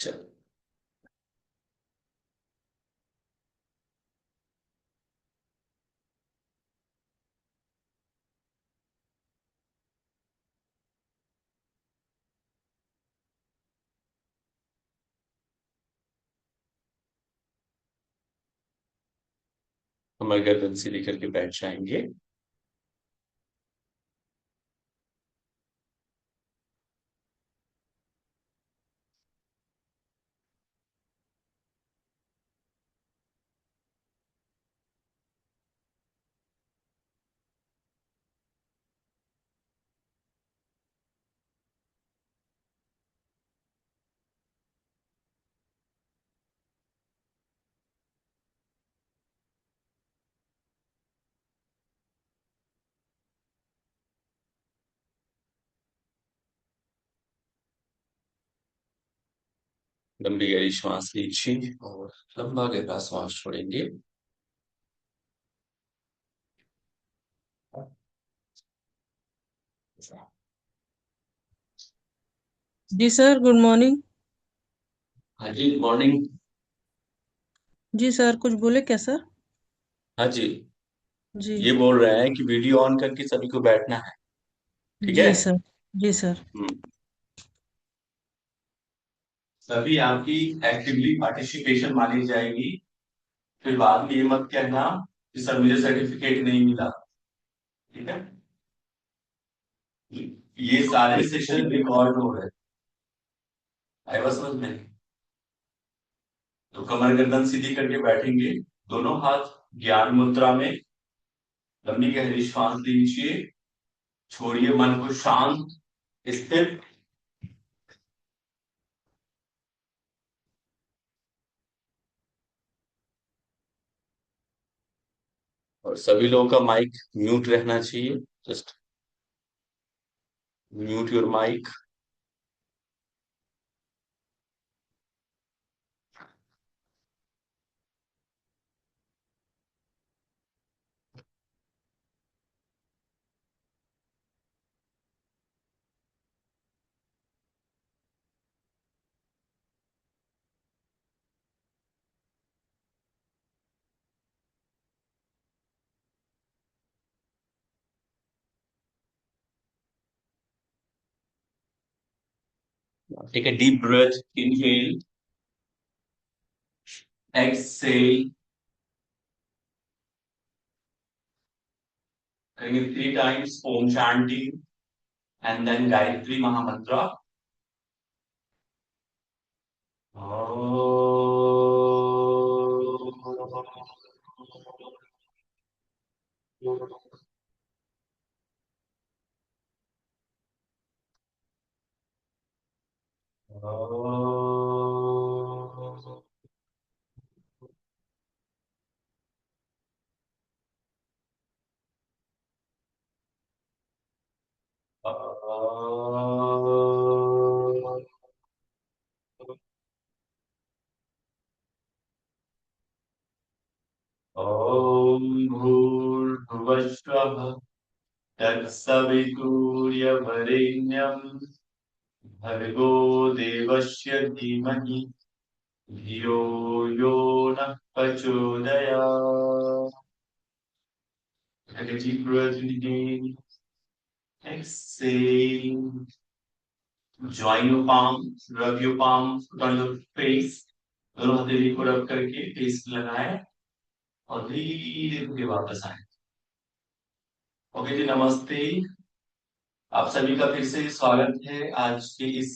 चलो। हम गर्दन सीधी करके बैठ जाएंगे। लंबी गहरी श्वास लीजिए और लंबा गहरा श्वास छोड़ेंगे। जी सर, गुड मॉर्निंग। हाँ जी, गुड मॉर्निंग। जी सर, कुछ बोले क्या सर? हाँ जी। जी। ये बोल रहे हैं कि वीडियो ऑन करके सभी को बैठना है। ठीक है। जी सर। जी सर। हम्म। सभी आपकी एक्टिवली पार्टिसिपेशन मानी जाएगी। फिर बाद में ये मत कहना कि सर मुझे सर्टिफिकेट नहीं मिला। ठीक है। ये सारे सेशन रिकॉर्ड हो रहे हैं। आए बात समझ में? तो कमर गर्दन सीधी करके बैठेंगे। दोनों हाथ ज्ञान मुद्रा में। लंबी गहरी श्वास लीजिए। छोड़िए मन को शांत, स्थिर। और सभी लोगों का माइक म्यूट रहना चाहिए। Just mute your mic. Take a deep breath. Inhale, exhale. करेंगे 3 times Om chanting and then Gayatri महामंत्र। ॐ भूर्भुवस्सुवः तत्सवितुर्यवरेण्यं भर्गो देवस्य धीमहि धियो यो नः प्रचोदयात्। Take a deep breath in, exhale. Join your palms, rub your palms on your face। दोनों हथेली को रब करके फेस लगाए और धीरे धीरे वापस आए। ओके जी, नमस्ते। आप सभी का फिर से स्वागत है आज के इस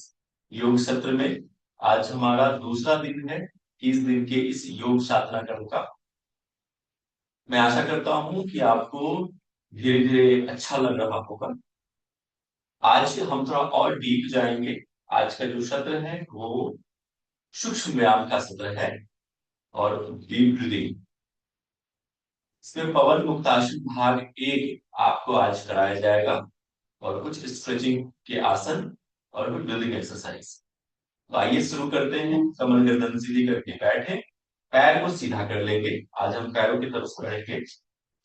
योग सत्र में। आज हमारा दूसरा दिन है 30 दिन के इस योग साधना क्रम का। मैं आशा करता हूं कि आपको धीरे धीरे अच्छा लग रहा होगा। आज हम थोड़ा और डीप जाएंगे। आज का जो सत्र है वो सूक्ष्म व्यायाम का सत्र है और डीप ब्रीदिंग। इसमें पवन मुक्तासन भाग 1 आपको आज कराया जाएगा और कुछ स्ट्रेचिंग के आसन और कुछ ब्रीदिंग एक्सरसाइज। तो आइए शुरू करते हैं। कमर गर्दन सीधी करके बैठे, पैर को सीधा कर लेंगे। आज हम पैरों की तरफ बढ़ेंगे,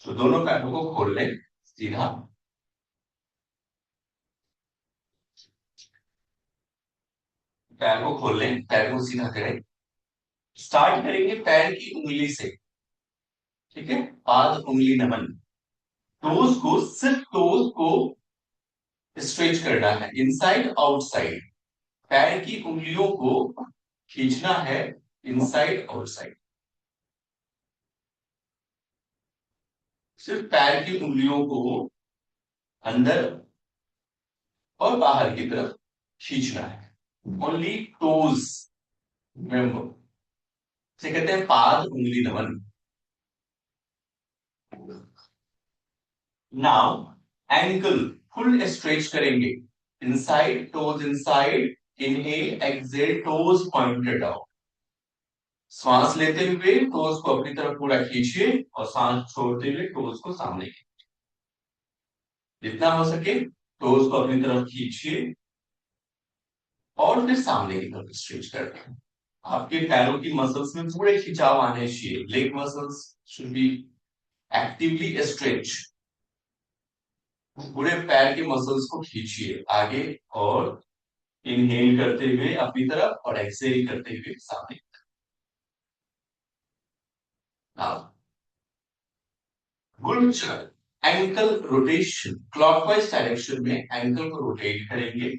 तो दोनों पैरों को खोल लें सीधा। पैर को खोल लें, पैर को सीधा करें। स्टार्ट करेंगे पैर की उंगली से, ठीक है, पाद उंगली नमन। टोज को, सिर्फ टोज को स्ट्रेच करना है, इनसाइड आउटसाइड। पैर की उंगलियों को खींचना है इनसाइड आउटसाइड। सिर्फ पैर की उंगलियों को अंदर और बाहर की तरफ खींचना है। ओनली टोज, रिमेंबर, इसे कहते हैं पाद उंगली नमन। नाउ एंकल फुल स्ट्रेच करेंगे, inside toes inside, inhale exhale toes pointed out. सांस लेते हुए टोज को अपनी तरफ पूरा खींचिए और सांस छोड़ते हुए टोज को सामने खींचिए। जितना हो सके टोज को अपनी तरफ खींचिए और फिर सामने की तरफ स्ट्रेच करते हैं। आपके पैरों की मसल्स में पूरे खिंचाव आने चाहिए। Leg muscles should be actively stretch. पूरे पैर के मसल्स को खींचिए आगे, और इनहेल करते हुए अपनी तरफ और एक्सहेल करते हुए सामने। गुड चल। एंकल रोटेशन, क्लॉकवाइज डायरेक्शन में एंकल को रोटेट करेंगे।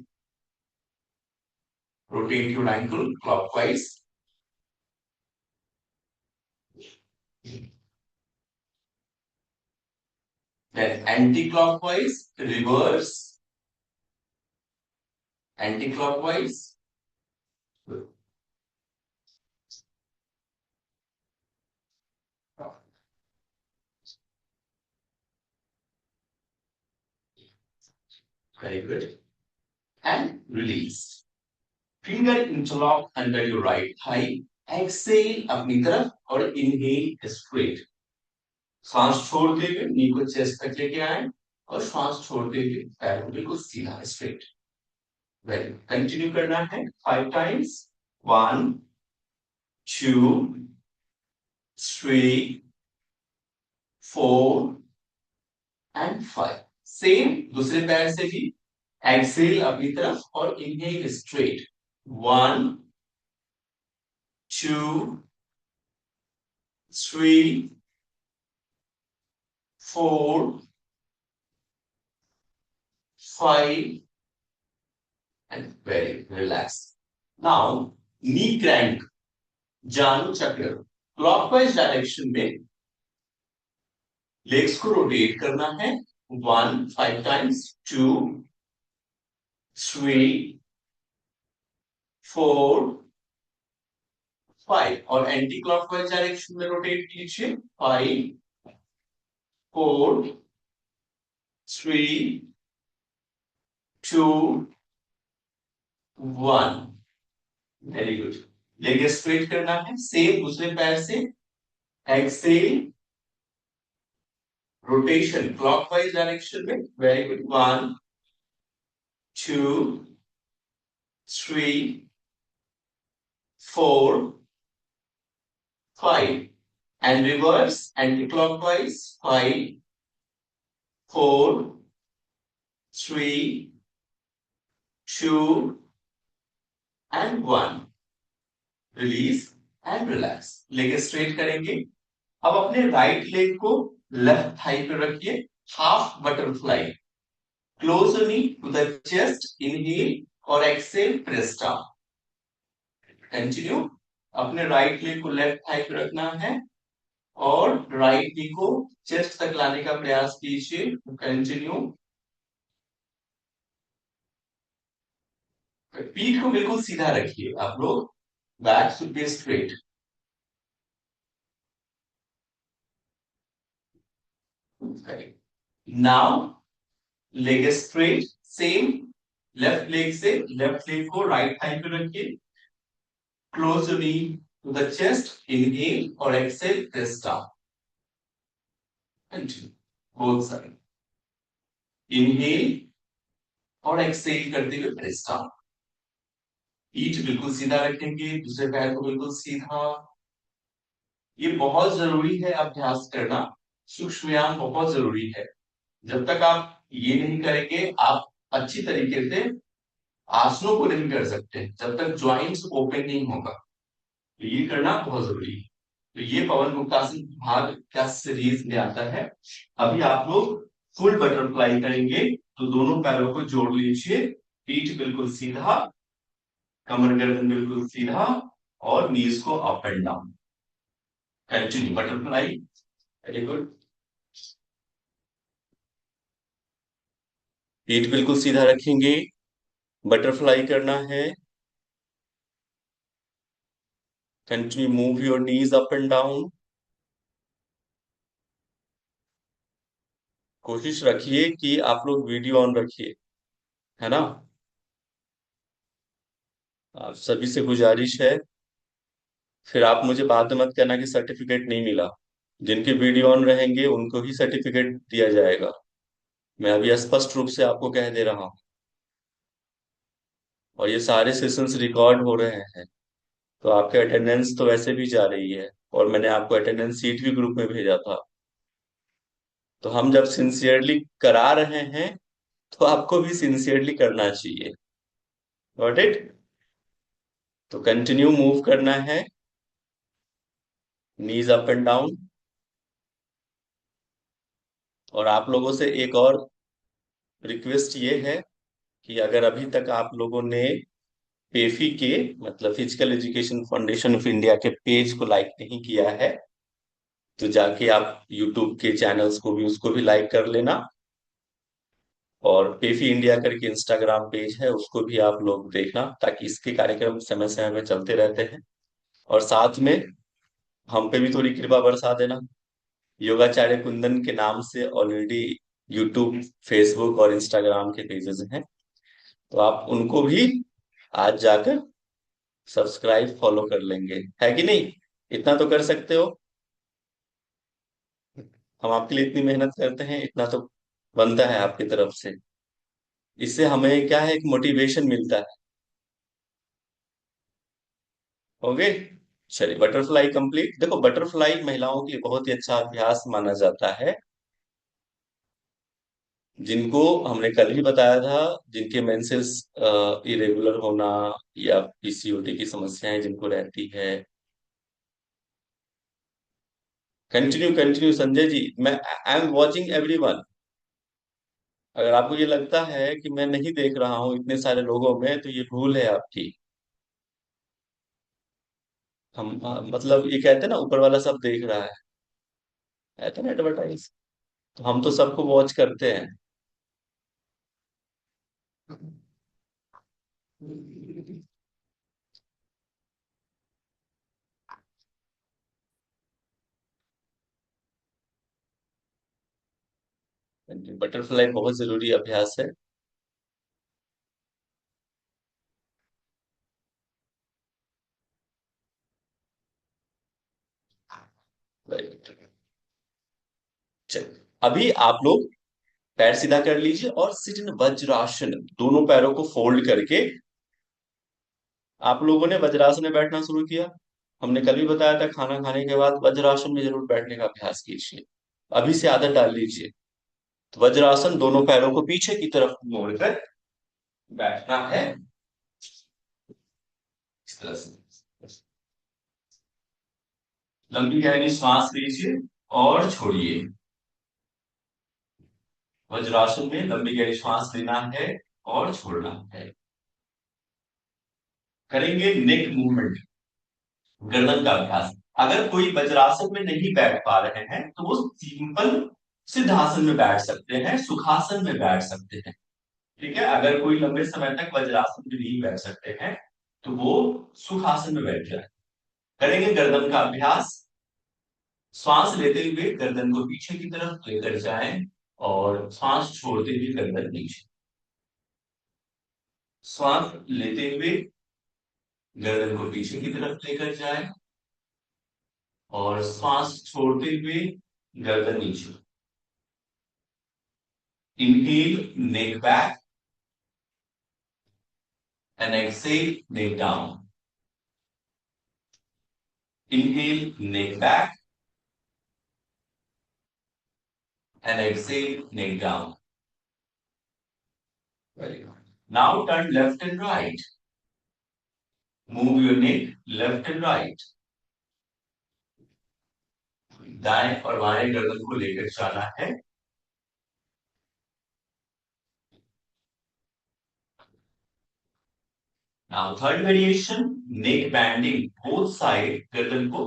Rotate your ankle clockwise. Then anti-clockwise, reverse, anti-clockwise. Very good. And release. Finger interlock under your right thigh. Exhale अपनी तरफ और inhale straight. सांस छोड़ते हुए नी को चेस्ट तक लेके आए और सांस छोड़ते हुए पैर को बिल्कुल सीधा स्ट्रेट। वेरी, कंटिन्यू करना है 5 टाइम्स। 1 2 3 4 एंड 5। सेम दूसरे पैर से भी एक्सेल अपनी तरफ और inhale straight. 1 2 3 4 5 and very relaxed. Now knee crank, जानु चक्र। क्लॉकवाइज डायरेक्शन में लेग्स को रोटेट करना है। 1 5 टाइम्स, 2 3 4 5, और एंटी क्लॉकवाइज डायरेक्शन में रोटेट कीजिए। 5 4 3 2 1। Very good. लेग स्ट्रेट करना है, सेम दूसरे पैर से एक्सेल रोटेशन क्लॉकवाइज डायरेक्शन में। Very good. 1 2 3 4 5, and reverse anti-clockwise। 5 4 3 2 and 1। Release and relax. Leg straight करेंगे। अब अपने राइट लेग को लेफ्ट थाई पे रखिए, half butterfly. Close knee to the chest, inhale और एक्सेल, प्रेस डाउन। कंटिन्यू। अपने right leg को लेफ्ट थाई पे रखना है और राइट नी को चेस्ट तक लाने का प्रयास कीजिए। कंटिन्यू। पीठ को बिल्कुल सीधा रखिए आप लोग। Back should be straight. Now leg straight, same left leg से लेफ्ट लेग को राइट थाई पे रखिए। Close your knee to the chest, inhale और exhale, press down. Continue both side. Inhale और एक्सेल करते हुए प्रेस डाउन। पीठ बिल्कुल सीधा रखेंगे, दूसरे पैर को बिल्कुल सीधा। ये बहुत जरूरी है अभ्यास करना, सूक्ष्म व्यायाम बहुत जरूरी है। जब तक आप ये नहीं करेंगे, आप अच्छी तरीके से आसनों को नहीं कर सकते जब तक ज्वाइंट्स ओपन नहीं होगा। तो ये करना बहुत जरूरी है। तो ये पवन मुक्तासन भाग क्या सीरीज में आता है। अभी आप लोग फुल बटरफ्लाई करेंगे। तो दोनों पैरों को जोड़ लीजिए, पीठ बिल्कुल सीधा, कमर गर्दन बिल्कुल सीधा, और नीज को up and down. Continue butterfly. Very good. पीठ बिल्कुल सीधा रखेंगे, बटरफ्लाई करना है। Continue move your knees up and down. कोशिश रखिए कि आप लोग वीडियो ऑन रखिए, है ना। आप सभी से गुजारिश है, फिर आप मुझे बाद में मत कहना कि सर्टिफिकेट नहीं मिला। जिनके वीडियो ऑन रहेंगे उनको ही सर्टिफिकेट दिया जाएगा। मैं अभी स्पष्ट रूप से आपको कह दे रहा हूँ। और ये सारे सेशंस रिकॉर्ड हो रहे हैं, तो आपके अटेंडेंस तो वैसे भी जा रही है। और मैंने आपको अटेंडेंस सीट भी ग्रुप में भेजा था। तो हम जब सिंसियरली करा रहे हैं तो आपको भी सिंसियरली करना चाहिए। Got it. तो कंटिन्यू मूव करना है, नीज अप एंड डाउन। और आप लोगों से एक और रिक्वेस्ट ये है कि अगर अभी तक आप लोगों ने पेफी के, मतलब physical education foundation of India के पेज को लाइक नहीं किया है, तो जाके आप यूट्यूब के चैनल्स को भी, उसको भी लाइक कर लेना। और पेफी इंडिया करके इंस्टाग्राम पेज है, उसको भी आप लोग देखना, ताकि इसके कार्यक्रम समय समय में चलते रहते हैं। और साथ में हम पे भी थोड़ी कृपा बरसा देना। योगाचार्य कुंदन के नाम से ऑलरेडी यूट्यूब, फेसबुक और इंस्टाग्राम के पेजेस हैं, तो आप उनको भी आज जाकर सब्सक्राइब फॉलो कर लेंगे, है कि नहीं। इतना तो कर सकते हो। हम आपके लिए इतनी मेहनत करते हैं, इतना तो बनता है आपकी तरफ से। इससे हमें क्या है, एक मोटिवेशन मिलता है। ओके। चलिए, बटरफ्लाई कंप्लीट। देखो, बटरफ्लाई महिलाओं के लिए बहुत ही अच्छा अभ्यास माना जाता है। जिनको हमने कल ही बताया था, जिनके मेंसेस इरेगुलर होना या पीसीओडी की समस्याएं जिनको रहती है। कंटिन्यू कंटिन्यू संजय जी, मैं आई एम वॉचिंग एवरीवन। अगर आपको ये लगता है कि मैं नहीं देख रहा हूँ इतने सारे लोगों में, तो ये भूल है आपकी। हम मतलब ये कहते हैं ना, ऊपर वाला सब देख रहा है तो ना एडवर्टाइज। तो हम तो सबको वॉच करते हैं। बटरफ्लाई बहुत जरूरी अभ्यास है। Right. चलिए, अभी आप लोग पैर सीधा कर लीजिए और सिट इन वज्रासन, दोनों पैरों को फोल्ड करके। आप लोगों ने वज्रासन में बैठना शुरू किया। हमने कल भी बताया था, खाना खाने के बाद वज्रासन में जरूर बैठने का अभ्यास कीजिए। अभी से आदत डाल लीजिए। तो वज्रासन, दोनों पैरों को पीछे की तरफ मोड़कर बैठना है, इस तरह से। लंबी गहरी सांस लीजिए और छोड़िए। वज्रासन में लंबी गहरी सांस लेना है और छोड़ना है। करेंगे नेक मूवमेंट, गर्दन का अभ्यास। अगर कोई वज्रासन में नहीं बैठ पा रहे हैं तो वो सिंपल सिद्धासन में बैठ सकते हैं, सुखासन में बैठ सकते हैं। ठीक है, अगर कोई लंबे समय तक वज्रासन में नहीं बैठ सकते हैं तो वो सुखासन में बैठ जाए। करेंगे गर्दन का अभ्यास। श्वास लेते हुए गर्दन को पीछे की तरफ लेकर जाएं, और श्वास छोड़ते हुए गर्दन नीचे। श्वास लेते हुए गर्दन को पीछे की तरफ लेकर जाएं, और श्वास छोड़ते हुए गर्दन नीचे। Inhale, neck back, and exhale, neck down. Inhale, neck back, and exhale, neck down. Very good. Now turn left and right, move your neck left and right, दाएं और बाएं गर्दन को लेकर चलना है। नाउ थर्ड वेरिएशन, नेक बैंडिंग, बोथ साइड गर्दन को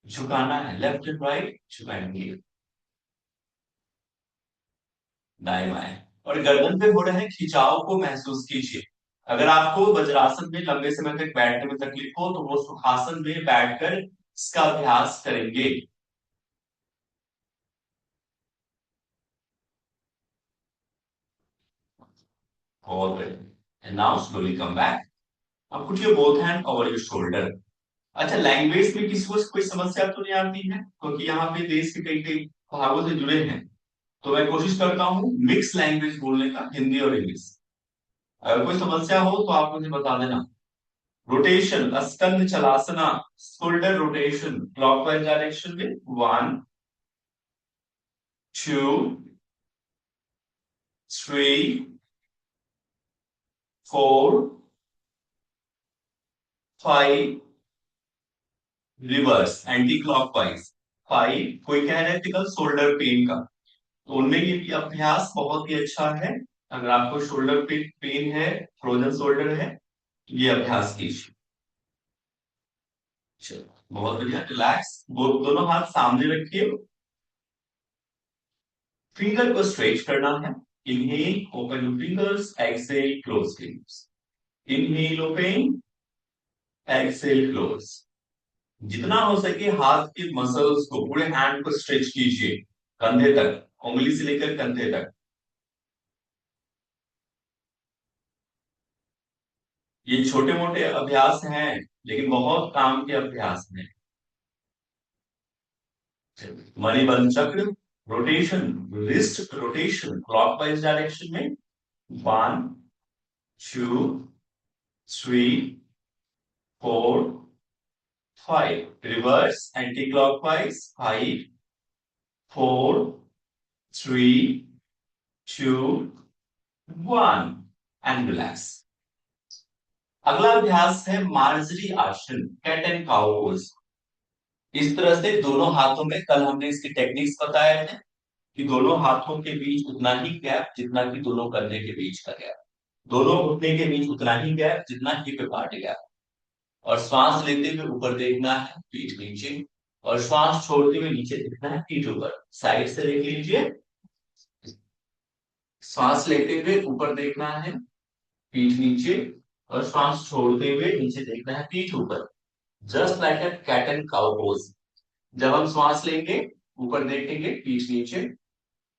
झुकाना है, लेफ्ट एंड राइट झुकाएंगे, दाएं बाएं, और गर्दन पे हो रहे खिंचाव को महसूस कीजिए। अगर आपको वज्रासन में लंबे समय तक बैठने में तकलीफ हो तो वो सुखासन में बैठकर इसका अभ्यास करेंगे। और नाउ स्लोली कम बैक, अब put your both hand over your shoulder. अच्छा, लैंग्वेज में किसी को कोई समस्या तो नहीं आती है, क्योंकि यहाँ पे देश के कई कई भागों से जुड़े हैं, तो मैं कोशिश करता हूँ मिक्स लैंग्वेज बोलने का, हिंदी और इंग्लिश। अगर कोई समस्या हो तो आप मुझे बता देना। रोटेशन, अस्कंद चलासना, शोल्डर रोटेशन क्लॉकवाइज डायरेक्शन में, 1 2 3 4 5, रिवर्स एंटी क्लॉकवाइज 5। कोई कह रहे थे कल शोल्डर पेन का, तो उनमें ये भी अभ्यास बहुत ही अच्छा है। अगर आपको शोल्डर पेन है, फ्रोजन शोल्डर है, ये अभ्यास कीजिए। चलो बहुत बढ़िया, रिलैक्स, दोनों हाथ सामने रखिए, फिंगर को स्ट्रेच करना है। Inhale open your fingers, exhale close fingers, inhale open, exhale close. जितना हो सके हाथ के मसल्स को, पूरे हैंड को स्ट्रेच कीजिए कंधे तक, उंगली से लेकर कंधे तक। ये छोटे मोटे अभ्यास हैं लेकिन बहुत काम के अभ्यास हैं। मणिबंध चक्र rotation, wrist rotation clockwise direction में, 1 2 3 4 5, reverse anti clockwise, 5 4 3 2 1, and relax. अगला अभ्यास है मार्जरी आसन, कैट एंड काउ पोज। इस तरह से दोनों हाथों में, कल हमने इसकी टेक्निक्स बताए थे कि दोनों हाथों के बीच उतना ही गैप जितना कि दोनों कंधे के बीच का गैप, दोनों घुटने के बीच उतना ही गैप जितना हिप पार्ट गैप, और श्वास लेते हुए ऊपर देखना है, पीठ नीचे, और श्वास छोड़ते हुए नीचे देखना है, पीठ ऊपर। साइड से देख लीजिए, श्वास लेते हुए ऊपर देखना है, पीठ नीचे, और श्वास छोड़ते हुए नीचे देखना है, पीठ ऊपर। Just like a cat and cow pose. जब हम श्वास लेंगे ऊपर देखेंगे, पीठ नीचे,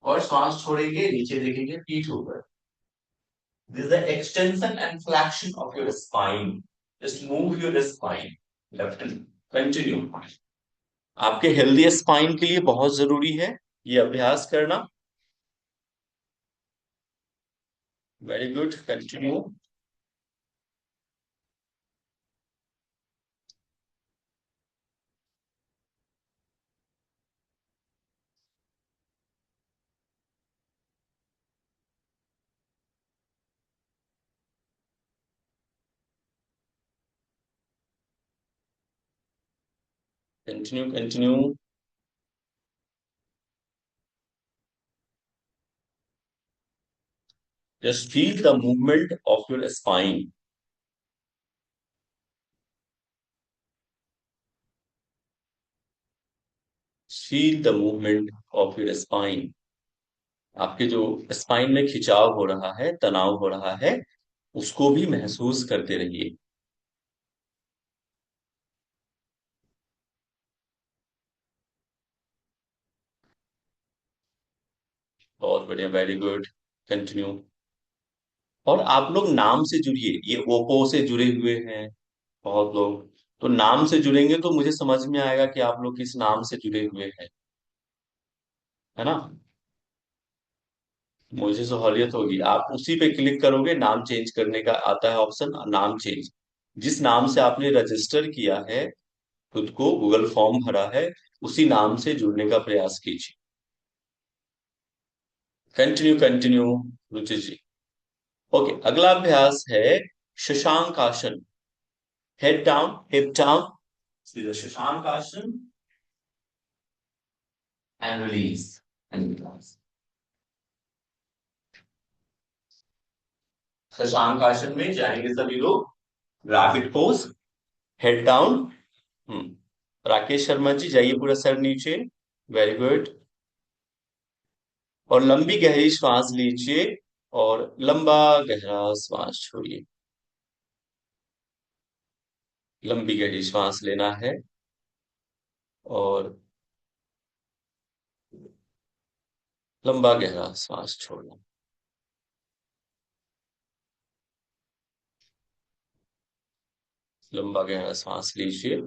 और श्वास छोड़ेंगे नीचे देखेंगे, पीठ ऊपर। This is the extension and flexion of your spine. Just move your spine left and continue. आपके हेल्दी स्पाइन के लिए बहुत जरूरी है ये अभ्यास करना। Very good, continue. Continue continue. Just feel the movement of your spine. Feel the movement of your spine. आपके जो स्पाइन में खिंचाव हो रहा है, तनाव हो रहा है, उसको भी महसूस करते रहिए। बहुत बढ़िया, वेरी गुड, कंटिन्यू। और आप लोग नाम से जुड़िए, ये ओप्पो से जुड़े हुए हैं बहुत लोग, तो नाम से जुड़ेंगे तो मुझे समझ में आएगा कि आप लोग किस नाम से जुड़े हुए हैं, है ना। मुझे सहूलियत होगी, आप उसी पे क्लिक करोगे, नाम चेंज करने का आता है ऑप्शन, नाम चेंज। जिस नाम से आपने रजिस्टर किया है, खुद को गूगल फॉर्म भरा है, उसी नाम से जुड़ने का प्रयास कीजिए। कंटिन्यू कंटिन्यू रुचि जी। ओके, अगला अभ्यास है शशांक आसन। हेड डाउन, हिप डाउन, सीधा शशांक आसन एंड रिलीज एंड रिलैक्स। शशांक आसन में जाएंगे सभी लोग। Rapid pose, head down. Rakesh Sharma ji जाइए, पूरा सर नीचे। Very good. और लंबी गहरी श्वास लीजिए और लंबा गहरा श्वास छोड़िए। लंबी गहरी श्वास लेना है और लंबा गहरा श्वास छोड़ना। लंबा गहरा श्वास लीजिए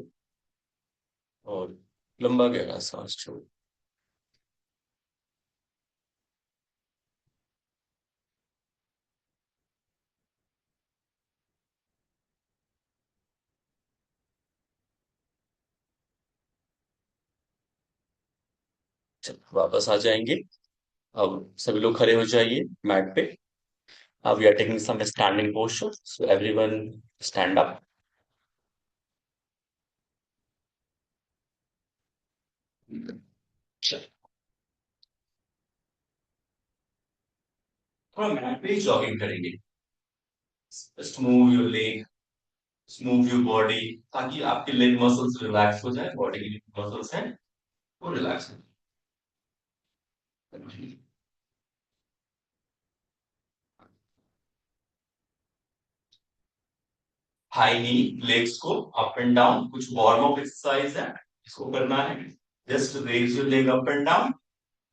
और लंबा गहरा सांस छोड़िए। चलो वापस आ जाएंगे। अब सभी लोग खड़े हो जाइए मैट पे। अब we are taking some standing posture, so everyone stand up. थोड़ा मैट पे जॉगिंग करेंगे। Just move your leg, move your body, ताकि आपके लेग मसल्स रिलैक्स हो जाए, बॉडी की मसल्स हैं वो रिलैक्स हो जाए। हाई नी, लेग्स को अप एंड डाउन, कुछ वार्म अप एक्सरसाइज है, इसको करना है। Just raise your leg up and down.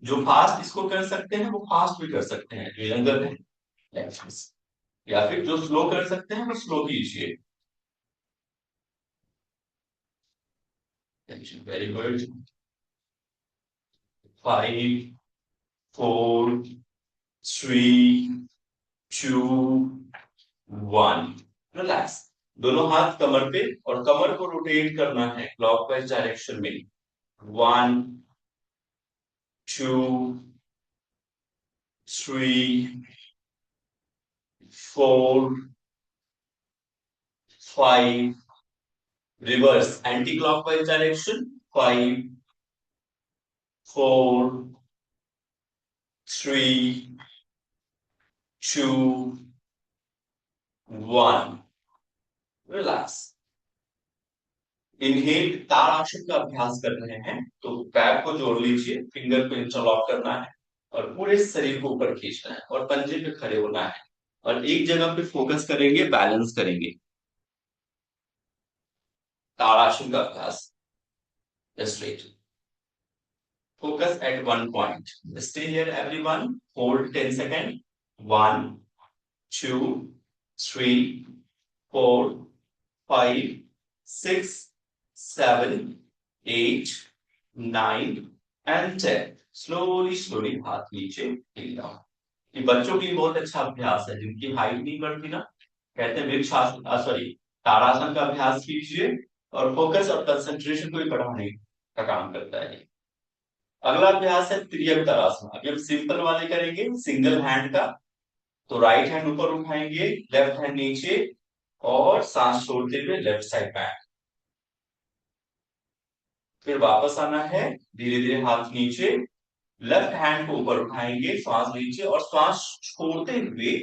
जो फास्ट इसको कर सकते हैं वो फास्ट भी कर सकते हैं, जो यंगर है, या फिर जो स्लो कर सकते हैं वो स्लो कीजिए। Very good. 5, 4, 3, 2, 1। रिलैक्स। दोनों हाथ कमर पे और कमर को रोटेट करना है क्लॉकवाइज डायरेक्शन में। 1, 2, 3, 4, 5। Reverse anti clockwise direction. 5, 4, 3, 2, 1। Relax. Inhale, ताड़ासन का अभ्यास कर रहे हैं, तो पैर को जोड़ लीजिए, फिंगर को इंटरलॉक करना है और पूरे शरीर को ऊपर खींचना है और पंजे पे खड़े होना है और एक जगह पे फोकस करेंगे, बैलेंस करेंगे। ताड़ासन का अभ्यास। Straight, focus at one point. Stay here, everyone. Hold 10 seconds. 1, 2, 3, 4, 5, 6, 7, 8, 9 and 10. Slowly, slowly हाथ नीचे हिल जाओ। ये बच्चों के लिए बहुत अच्छा अभ्यास है, जिनकी हाइट नहीं बढ़ती ना, कहते हैं वृक्षासन, सॉरी, ताड़ासन का अभ्यास कीजिए और फोकस और कंसंट्रेशन को भी बढ़ाने का काम करता है। अगला अभ्यास है त्रियंतरासन। अभी हम सिंपल वाले करेंगे, सिंगल हैंड का। तो राइट हैंड ऊपर उठाएंगे, लेफ्ट हैंड नीचे और सांस छोड़ते हुए लेफ्ट साइड बैक। फिर वापस आना है, धीरे धीरे हाथ नीचे, लेफ्ट हैंड को ऊपर उठाएंगे, श्वास नीचे और श्वास छोड़ते हुए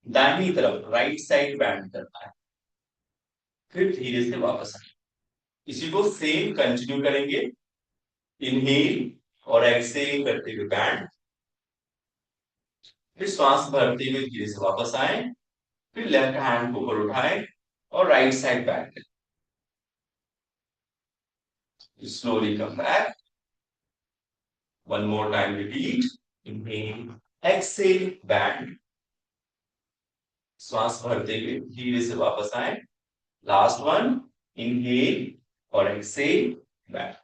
दाहिनी तरफ राइट साइड बैंड करना है। फिर धीरे से वापस आए। इसी को सेम कंटिन्यू करेंगे। इनहेल और एक्सहेल करते हुए बैंड। फिर श्वास भरते हुए धीरे से वापस आए। फिर लेफ्ट हैंड को ऊपर उठाएं और right side back. Slowly come back. One more time repeat. Inhale, exhale, band. श्वास भरते हुए धीरे से वापस आए। लास्ट वन, इनहेल और एक्सहेल, बैंड।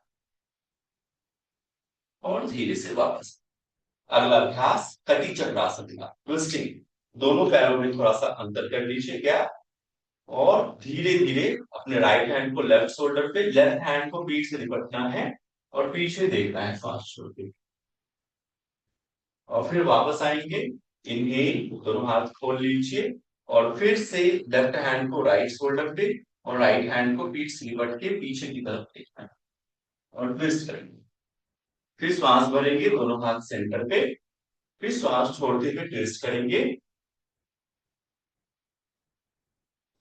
और धीरे से वापस। अगला अभ्यास कटी चक्रासन का, ट्विस्टिंग। दोनों पैरों में थोड़ा सा अंतर कर लीजिए, क्या, और धीरे धीरे अपने राइट हैंड को लेफ्ट शोल्डर पे, लेफ्ट हैंड को पीठ से लिपटना है और पीछे देखना है, सांस छोड़ के। और फिर वापस आएंगे। इनहेल, दोनों हाथ खोल लीजिए और फिर से लेफ्ट हैंड को राइट शोल्डर पे और राइट हैंड को पीठ से लिपट के पीछे की तरफ देखना है और ट्विस्ट करेंगे। फिर श्वास भरेंगे दोनों हाथ सेंटर पे, फिर श्वास छोड़ते हुए ट्विस्ट करेंगे।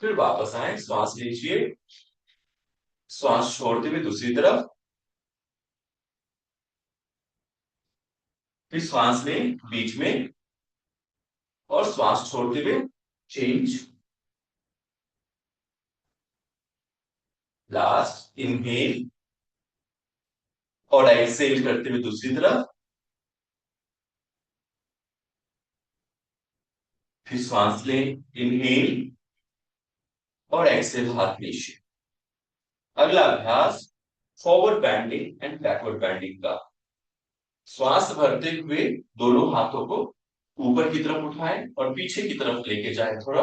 फिर वापस आए, श्वास लीजिए, श्वास छोड़ते हुए दूसरी तरफ, फिर श्वास लें बीच में और श्वास छोड़ते हुए चेंज। लास्ट इनहेल और एक्सेल करते हुए दूसरी तरफ, फिर श्वास लें, इनहेल और एक्सेल हाथ नीचे। अगला अभ्यास forward bending and backward bending का। श्वास भरते हुए दोनों हाथों को ऊपर की तरफ उठाएं और पीछे की तरफ लेके जाएं थोड़ा,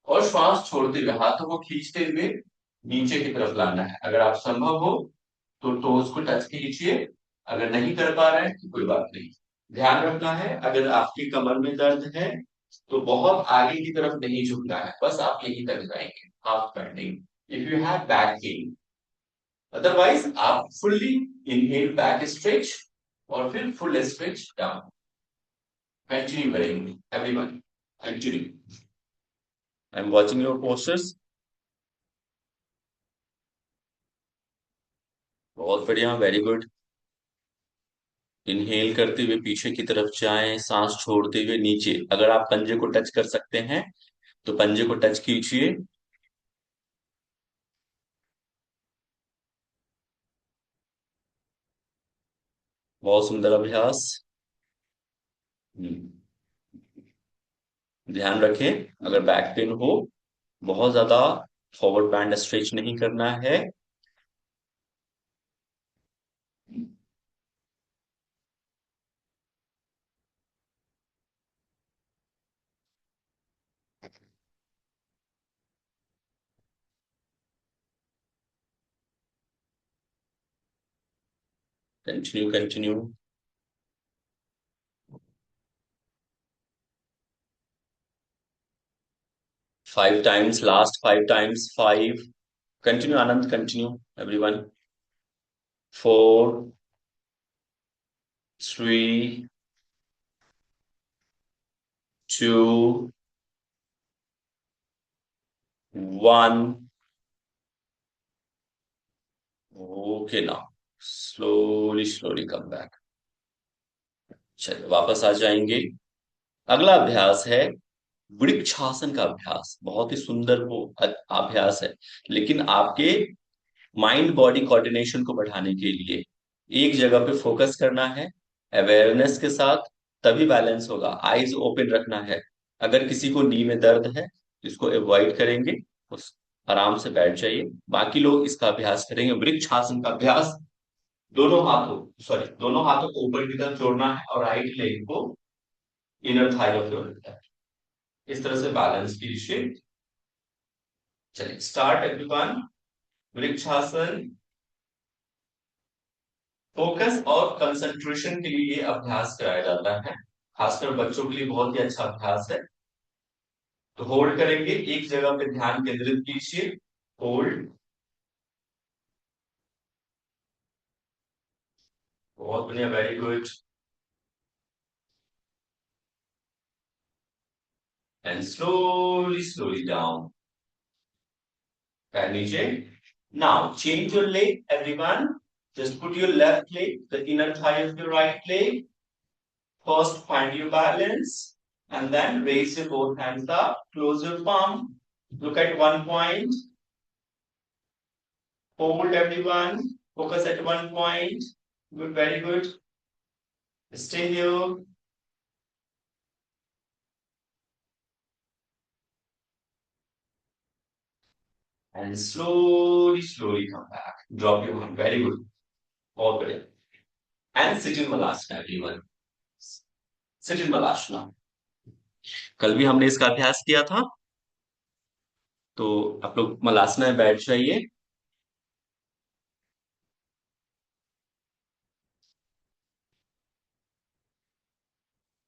और श्वास छोड़ते हुए हाथों को खींचते हुए नीचे की तरफ लाना है। अगर आप संभव हो तो टोज को टच कीजिए, अगर नहीं कर पा रहे हैं तो कोई बात नहीं। ध्यान रखना है, अगर आपकी कमर में दर्द है तो बहुत आगे की तरफ नहीं झुकना है, बस आप यही तक जाएंगे, half bending. If you have back pain, otherwise आप फुल्ली इनहेल बैक स्ट्रेच और फिर फुल स्ट्रेच डाउन। कंटिन्यू करेंगे everyone, continue. I am watching your postures. बहुत बढ़िया, वेरी गुड। इनहेल करते हुए पीछे की तरफ जाएं, सांस छोड़ते हुए नीचे। अगर आप पंजे को टच कर सकते हैं तो पंजे को टच कीजिए। बहुत सुंदर अभ्यास। हम्म, ध्यान रखें, अगर बैक पेन हो, बहुत ज्यादा फॉरवर्ड बैंड स्ट्रेच नहीं करना है। Continue continue. 5 times, last 5 times, 5. Continue, Anand, continue, everyone. 4, 3, 2, 1. Okay, now slowly, slowly come back. चलिए वापस आ जाएंगे। अगला अभ्यास है वृक्षासन का अभ्यास। बहुत ही सुंदर वो अभ्यास है, लेकिन आपके माइंड बॉडी कोऑर्डिनेशन को बढ़ाने के लिए एक जगह पे फोकस करना है अवेयरनेस के साथ, तभी बैलेंस होगा। आईज ओपन रखना है। अगर किसी को नी में दर्द है इसको अवॉइड करेंगे, उस आराम से बैठ जाइए। बाकी लोग इसका अभ्यास करेंगे। वृक्ष आसन का अभ्यास, दोनों हाथों को ऊपर की तरफ जोड़ना है और राइट लेग को इनर थाई ऑफ योर, इस तरह से बैलेंस कीजिए। चलिए स्टार्ट एवरीवन। वृक्षासन फोकस और कंसंट्रेशन के लिए ये अभ्यास कराया जाता है, खासकर बच्चों के लिए बहुत ही अच्छा अभ्यास है। तो होल्ड करेंगे, एक जगह पे ध्यान केंद्रित कीजिए। होल्ड, बहुत बढ़िया, very good. And slowly slowly down, पैर नीचे। Now change your leg everyone. Just put your left leg, the inner thigh of your right leg. First find your balance and then raise your both hands up, close your palm, look at one point, hold everyone, focus at one point. Good, very good. Stay here. And slowly, slowly come back. Drop your hand. Very good. All good. And sit in Malasana, everyone. Sit in Malasana. कल भी हमने इसका अभ्यास किया था, तो आप लोग मलासना में बैठ जाइए।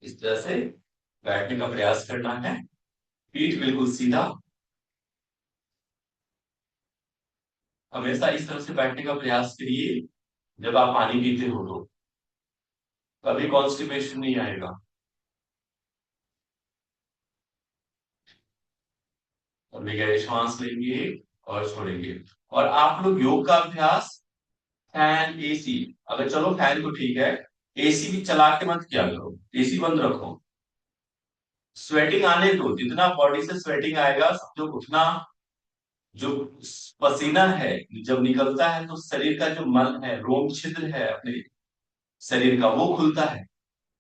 इस तरह से बैठने का प्रयास करना है, पीठ बिल्कुल सीधा। हमेशा इस तरह से बैठने का प्रयास करिए जब आप पानी पीते हो तो कभी कॉन्स्टिपेशन नहीं आएगा। अभी गहरी श्वास लेंगे और छोड़ेंगे। और आप लोग योग का अभ्यास फैन एसी, अगर चलो फैन तो ठीक है, एसी भी चला के मत किया करो, एसी बंद रखो। स्वेटिंग आने दो, जितना बॉडी से स्वेटिंग आएगा समझो उतना जो पसीना है जब निकलता है तो शरीर का जो मल है, रोम छिद्र है अपने शरीर का, वो खुलता है।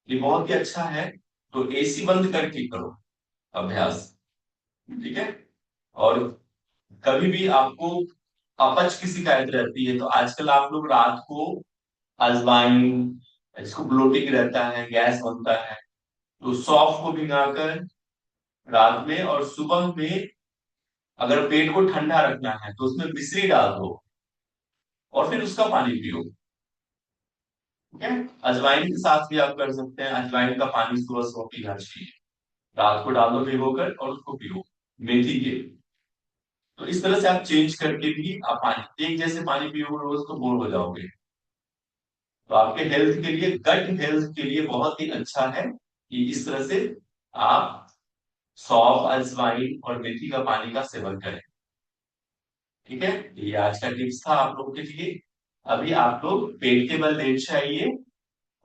ये बहुत ही अच्छा है। तो एसी बंद करके करो अभ्यास, ठीक है। और कभी भी आपको अपच की शिकायत रहती है तो आजकल आप लोग रात को अजवाइन, जिसको ब्लोटिंग रहता है, गैस बनता है, तो सौंफ को भिगाकर रात में और सुबह में अगर पेट को ठंडा रखना है तो उसमें मिश्री डाल दो और फिर उसका पानी पियो, ठीक है। अजवाइन के साथ भी आप कर सकते हैं, अजवाइन का पानी सुबह सुबह पीना चाहिए। रात को डाल दो भिगोकर और उसको पियो, मेथी के। तो इस तरह से आप चेंज करके भी आप पानी, एक जैसे पानी पियोगे रोज तो बोर हो जाओगे। तो आपके हेल्थ के लिए, गट हेल्थ के लिए बहुत ही अच्छा है कि इस तरह से आप सौंफ, अजवाइन और मेथी का पानी का सेवन करें, ठीक है। ये आज का टिप्स था आप लोगों के लिए। अभी आप लोग पेट के बल लेट जाइए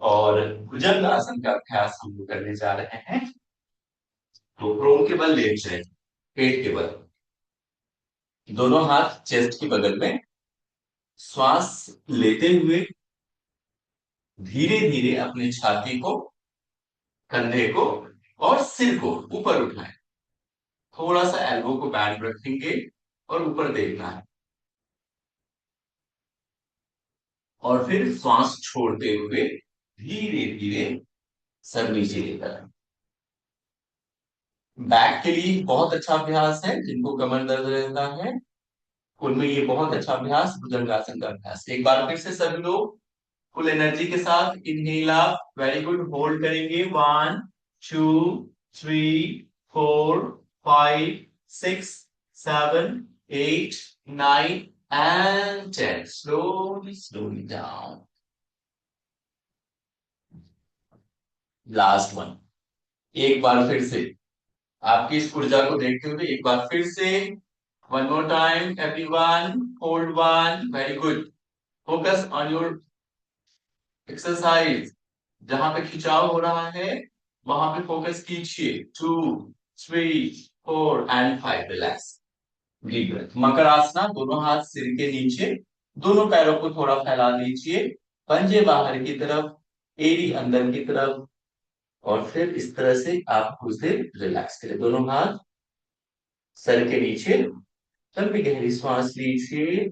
और भुजंग आसन का अभ्यास हम लोग करने जा रहे हैं। तो प्रोन के बल लेट जाए, पेट के बल, दोनों हाथ चेस्ट के बगल में, श्वास लेते हुए धीरे धीरे अपने छाती को, कंधे को और सिर को ऊपर उठाएं। थोड़ा सा एल्बो को बैंड रखेंगे और ऊपर देखना है। और फिर श्वास छोड़ते हुए धीरे धीरे सर नीचे लेकर आए। बैक के लिए बहुत अच्छा अभ्यास है, जिनको कमर दर्द रहता है उनमें ये बहुत अच्छा अभ्यास भुजंगासन का अभ्यास। एक बार फिर से सभी लोग फुल एनर्जी के साथ इनहेल आप, वेरी गुड, होल्ड करेंगे, 1 2 3 4 5 6 7 8 9 and 10, slowly down, last one. एक बार फिर से आपकी इस ऊर्जा को देखते हुए एक बार फिर से, one more time everyone, hold one, very good, focus on your exercise. जहां पे खिंचाव हो रहा है वहां पे फोकस कीजिए। 2 3 4 and 5, रिलैक्स, डीप ब्रेथ। मकर आसना, दोनों हाथ सिर के नीचे, दोनों पैरों को थोड़ा फैला दीजिए, पंजे बाहर की तरफ, एड़ी अंदर की तरफ, और फिर इस तरह से आप उसे रिलैक्स करें, दोनों हाथ सर के नीचे। लंबी गहरी सांस लीजिए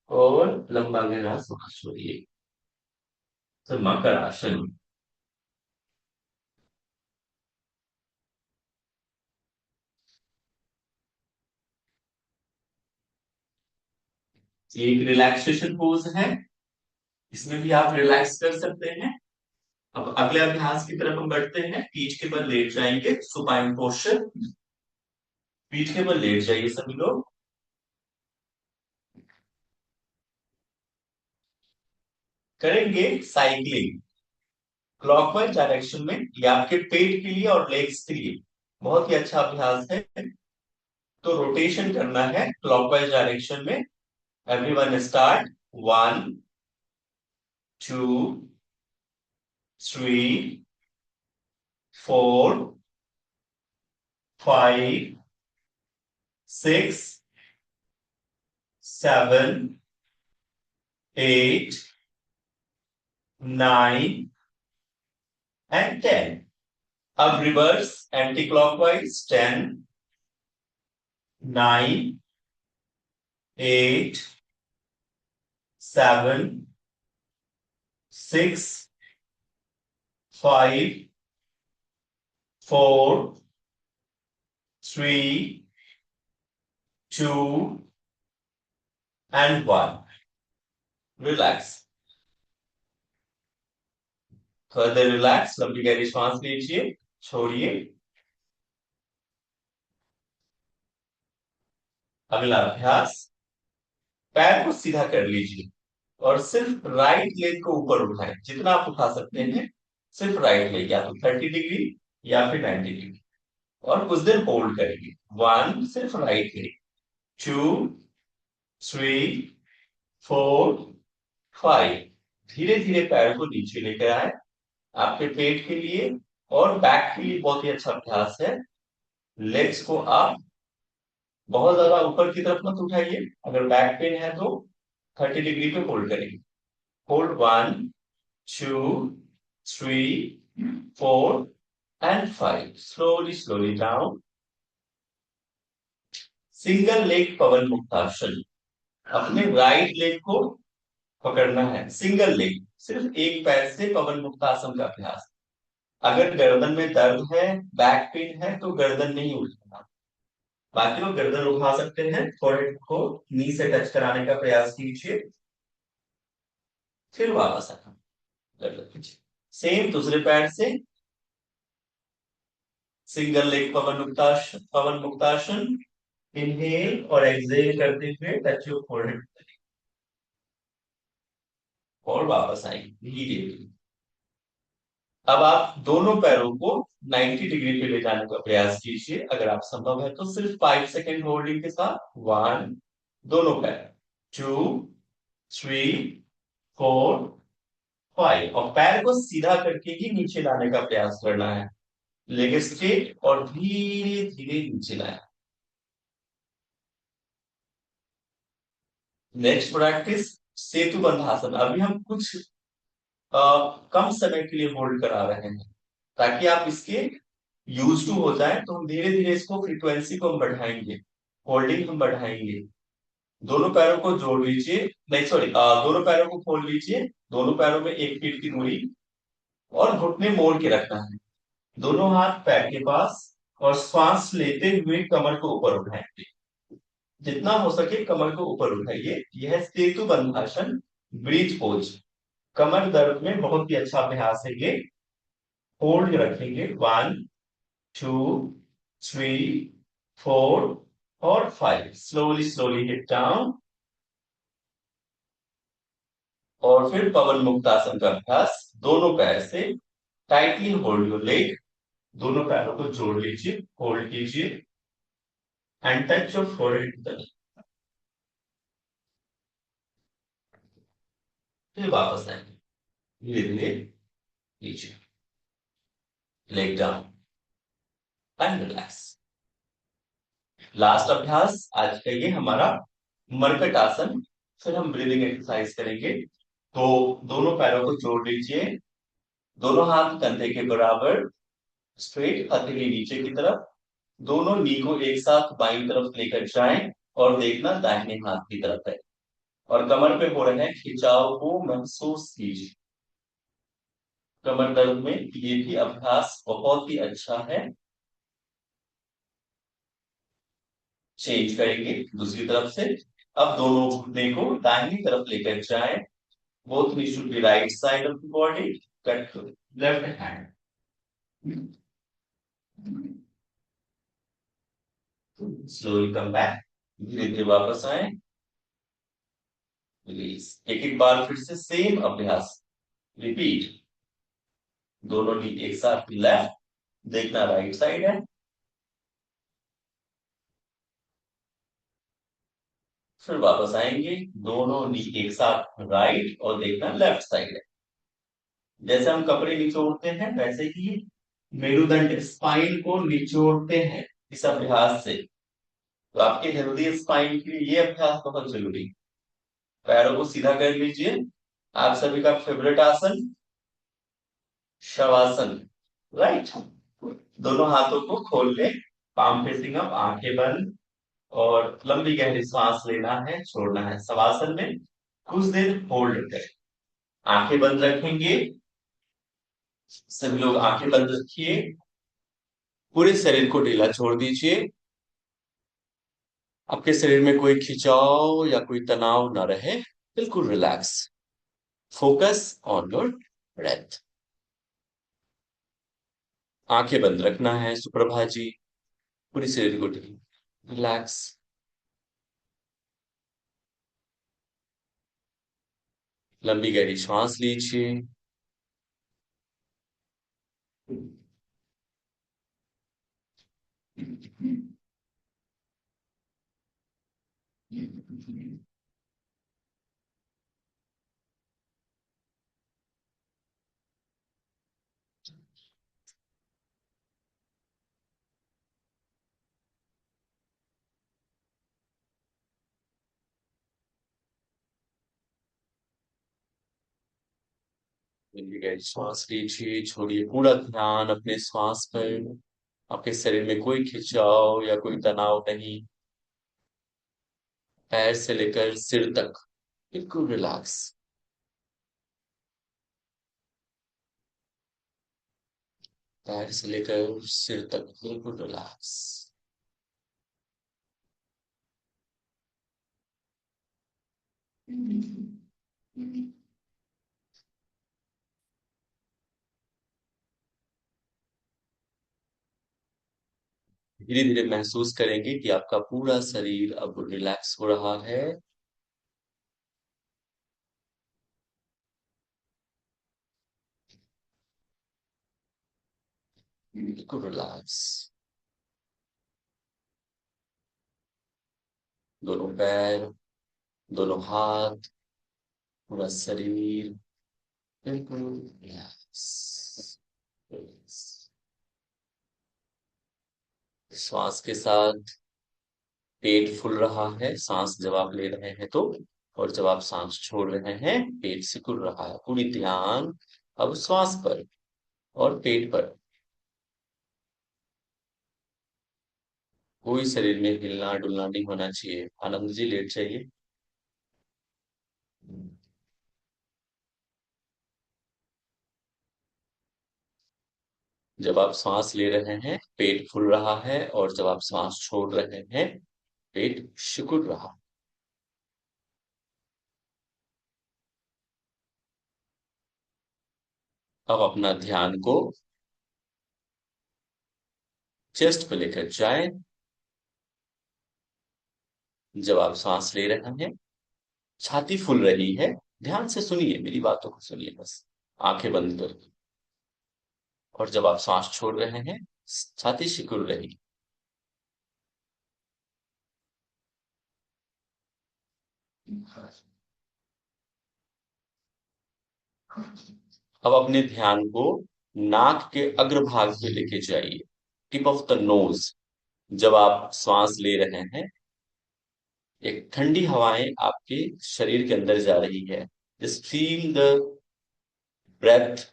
और लंबा गहरा सांस छोड़िए। तो मकर आसन। एक रिलैक्सेशन पोज है, इसमें भी आप रिलैक्स कर सकते हैं। अब अगले अभ्यास की तरफ हम बढ़ते हैं। पीठ के बल लेट जाएंगे, सुपाइन पोस्चर। पीठ के बल लेट जाइए सभी लोग। करेंगे साइकिलिंग क्लॉकवाइज डायरेक्शन में। ये आपके पेट के लिए और लेग्स के लिए बहुत ही अच्छा अभ्यास है। तो रोटेशन करना है क्लॉकवाइज डायरेक्शन में। Everyone start, 1 2 3 4 5 6 7 8 9 and 10। अब reverse anti clockwise, 10 9 8 7 6 5 4 3 2 and 1। Relax, further relax, लंबी गहरी सांस लीजिए, छोड़िए। अगला अभ्यास, पैर को सीधा कर लीजिए और सिर्फ राइट लेग को ऊपर उठाएं, जितना आप उठा सकते हैं। सिर्फ राइट लेग, या तो 30 डिग्री या फिर 90 डिग्री, और कुछ देर होल्ड करेंगे। 1, सिर्फ राइट लेग। 2, 3, 4, 5। धीरे धीरे पैर को नीचे लेकर आए। आपके पेट के लिए और बैक के लिए बहुत ही अच्छा अभ्यास है। लेग्स को आप बहुत ज्यादा ऊपर की तरफ मत उठाइए। अगर बैक पेन है तो 30 डिग्री पे होल्ड करेंगे। Hold 1, 2, 3, 4 and 5। Slowly slowly down. Single leg पवन मुक्तासन। अपने राइट लेग को पकड़ना है, सिंगल लेग, सिर्फ एक पैर से पवन मुक्तासन का अभ्यास। अगर गर्दन में दर्द है, बैक पेन है, तो गर्दन नहीं उठाना। बाकी लोग गर्दन उठा सकते हैं। फोrehead को नी से टच कराने का प्रयास कीजिए, फिर वापस आना। गर्दन कीजिए। सेम दूसरे पैर से सिंगल लेग पवन मुक्तासन। इनहेल और एक्सहेल करते हुए टच योर फोrehead और वापस आएंगे धीरे धीरे। अब आप दोनों पैरों को 90 डिग्री पे ले जाने का प्रयास कीजिए। अगर आप संभव है तो सिर्फ 5 सेकेंड होल्डिंग के साथ। 1, दोनों पैर। 2, 3, 4, 5। और पैर को सीधा करके ही नीचे लाने का प्रयास करना है। लेग स्ट्रेट और धीरे धीरे नीचे लाए। नेक्स्ट प्रैक्टिस, सेतु बंधासन। अभी हम कुछ कम समय के लिए होल्ड करा रहे हैं, ताकि आप इसके यूज टू हो जाए। तो हम धीरे धीरे इसको फ्रीक्वेंसी को हम बढ़ाएंगे, होल्डिंग हम बढ़ाएंगे। दोनों पैरों को जोड़ लीजिए, नहीं सॉरी, दोनों पैरों को खोल लीजिए। दोनों पैरों में 1 फीट की दूरी, और घुटने मोड़ के रखना है। दोनों हाथ पैर के पास, और श्वास लेते हुए कमर को ऊपर उठाएंगे। जितना हो सके कमर को ऊपर उठाइए। यह सेतु बंधासन, ब्रीथ पोज। कमर दर्द में बहुत ही अच्छा अभ्यास है ये। होल्ड रखेंगे। 1, 2, 3, 4 और 5। Slowly slowly hit down. और फिर पवन मुक्तासन का अभ्यास। दोनों पैर से टाइटली होल्ड योर लेग। दोनों पैरों को जोड़ लीजिए, होल्ड कीजिए एंड टच योर फोrehead। फिर वापस आएंगे धीरे धीरे नीचे। Leg down and relax. Last अभ्यास आज का ये हमारा मरकट आसन। फिर हम ब्रीदिंग एक्सरसाइज करेंगे। तो दोनों पैरों को जोड़ लीजिए। दोनों हाथ कंधे के बराबर, स्ट्रेट, हथेली नीचे की तरफ। दोनों नी को एक साथ बाईं तरफ लेकर जाएं, और देखना दाहिने हाथ की तरफ है। और कमर पे हो रहे खिंचाव को महसूस कीजिए। कमर दर्द में ये भी अभ्यास बहुत ही अच्छा है। चेंज करेंगे दूसरी तरफ से। अब दोनों घुटने को दाहिनी तरफ लेकर जाएं। Both knee should be right side of the body. Cut left hand. Slowly come back. धीरे धीरे वापस आए। रिलीज। एक एक बार फिर से सेम अभ्यास रिपीट। दोनों नी एक साथ लेफ्ट, देखना राइट साइड है। फिर वापस आएंगे। दोनों नी एक साथ राइट, और देखना लेफ्ट साइड है। जैसे हम कपड़े निचोड़ते हैं वैसे ही मेरुदंड, स्पाइन को निचोड़ते हैं इस अभ्यास से। तो आपके हेल्दी स्पाइन के लिए ये अभ्यास बहुत जरूरी है। पैरों को सीधा कर लीजिए। आप सभी का फेवरेट आसन, शवासन। राइट। दोनों हाथों को खोल ले, पाम फेसिंग अप, आंखें बंद, और लंबी गहरी सांस लेना है, छोड़ना है। शवासन में कुछ देर होल्ड करें। आंखें बंद रखेंगे। सभी लोग आंखें बंद रखिए। पूरे शरीर को ढीला छोड़ दीजिए। आपके शरीर में कोई खिंचाव या कोई तनाव ना रहे। बिल्कुल relax. Focus on your breath. आंखें बंद रखना है। सुप्रभा जी, पूरी शरीर को ढीला, रिलैक्स। लंबी गहरी श्वास लीजिए। लंबी गहरी श्वास लीजिए, छोड़िए पूरा ध्यान अपने श्वास पर। आपके शरीर में कोई खिंचाव या कोई तनाव नहीं। पैर से लेकर सिर तक बिल्कुल रिलैक्स। पैर से लेकर सिर तक बिल्कुल रिलैक्स। धीरे धीरे महसूस करेंगे कि आपका पूरा शरीर अब रिलैक्स हो रहा है। बिल्कुल रिलैक्स। दोनों पैर, दोनों हाथ, पूरा शरीर बिल्कुल रिलैक्स। श्वास के साथ पेट फूल रहा है, सांस जब आप ले रहे हैं तो। और जब आप सांस छोड़ रहे हैं पेट सिकुड़ रहा है। पूरी ध्यान अब श्वास पर और पेट पर। कोई शरीर में हिलना डुलना नहीं होना चाहिए। आनंद जी लेट जाइए। जब आप सांस ले रहे हैं पेट फूल रहा है, और जब आप सांस छोड़ रहे हैं पेट सिकुड़ रहा है। अब अपना ध्यान को चेस्ट पे लेकर जाएं। जब आप सांस ले रहे हैं छाती फूल रही है। ध्यान से सुनिए, मेरी बातों को सुनिए बस, आंखें बंद करके। और जब आप सांस छोड़ रहे हैं छाती सिकुड़ रही। अब अपने ध्यान को नाक के अग्रभाग पे लेके जाइए, टिप ऑफ द नोज। जब आप श्वास ले रहे हैं एक ठंडी हवाएं आपके शरीर के अंदर जा रही है। Just feel the breath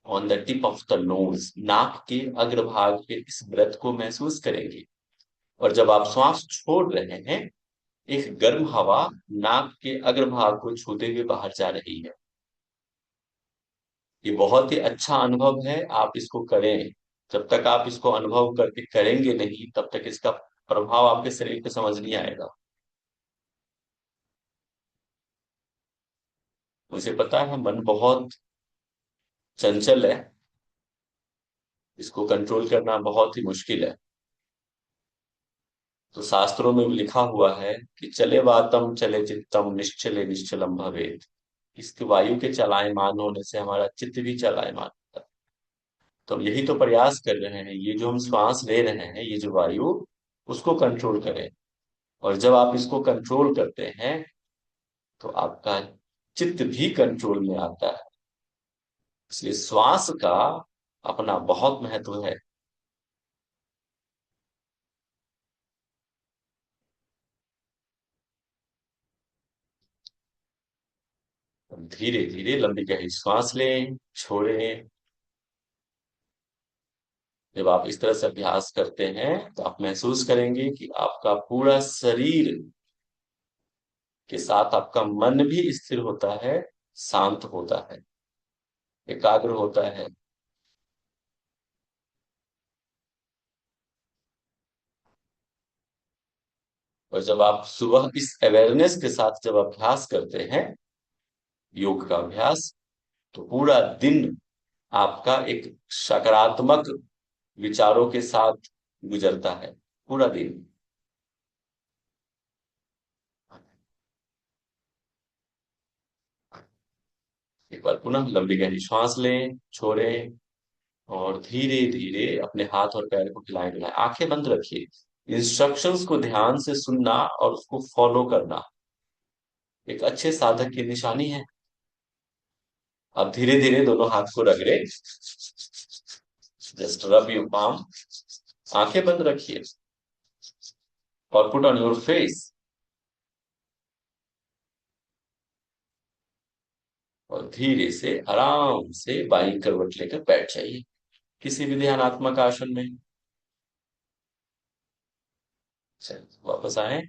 on the tip of the nose. नाक के अग्रभाग पे इस ब्रेथ को महसूस करेंगे। और जब आप श्वास छोड़ रहे हैं एक गर्म हवा नाक के अग्रभाग को छूते हुए बाहर जा रही है। ये बहुत ही अच्छा अनुभव है, आप इसको करें। जब तक आप इसको अनुभव करके करेंगे नहीं तब तक इसका प्रभाव आपके शरीर पे समझ नहीं आएगा। मुझे पता है मन बहुत चंचल है, इसको कंट्रोल करना बहुत ही मुश्किल है। तो शास्त्रों में लिखा हुआ है कि चले वातम चले चित्तम निश्चले निश्चलम भवेत। इसके वायु के चलायमान होने से हमारा चित्त भी चलायमान होता है। तो हम यही तो प्रयास कर रहे हैं, ये जो हम श्वास ले रहे हैं ये जो वायु उसको कंट्रोल करें। और जब आप इसको कंट्रोल करते हैं तो आपका चित्त भी कंट्रोल में आता है। इसलिए श्वास का अपना बहुत महत्व है। धीरे धीरे लंबी गहरी सांस लें, छोड़ें। जब आप इस तरह से अभ्यास करते हैं तो आप महसूस करेंगे कि आपका पूरा शरीर के साथ आपका मन भी स्थिर होता है, शांत होता है, एकाग्र होता है। और जब आप सुबह इस अवेयरनेस के साथ जब अभ्यास करते हैं योग का अभ्यास, तो पूरा दिन आपका एक सकारात्मक विचारों के साथ गुजरता है पूरा दिन। बार पुनः लंबी गहरी श्वास लें, छोड़ें और धीरे धीरे अपने हाथ और पैर को हिलाएं डुलाएं। आंखें बंद रखिए। इंस्ट्रक्शंस को ध्यान से सुनना और उसको फॉलो करना एक अच्छे साधक की निशानी है। अब धीरे धीरे दोनों हाथ को रगड़े। Just rub your palm. आंखें बंद रखिए और पुट ऑन योर फेस। और धीरे से आराम से बाईं करवट लेकर बैठ जाइए किसी भी ध्यानात्मक आसन में। चलिए वापस आए।